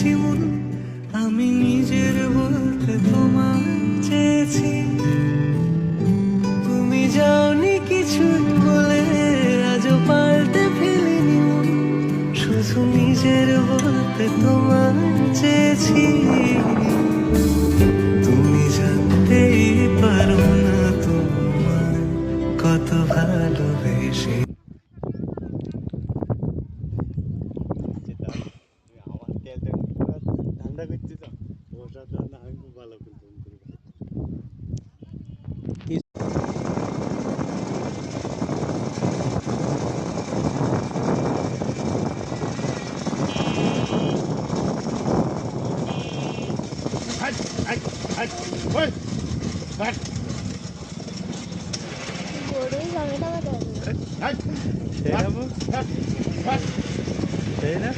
পেয়েছি মন, আমি নিজের বলতে তোমায় চেয়েছি। তুমি যাওনি কিছুই বলে, আজও পাল্টে ফেলিনি মন, শুধু নিজের বলতে তোমায় চেয়েছি। তুমি জানতেই পারো না তোমায় কত ভালোবেসে। আমার তেলটা ঠান্ডা করছি তো, ওষুধ আমি খুব ভালো করে ফোন করি। সেই না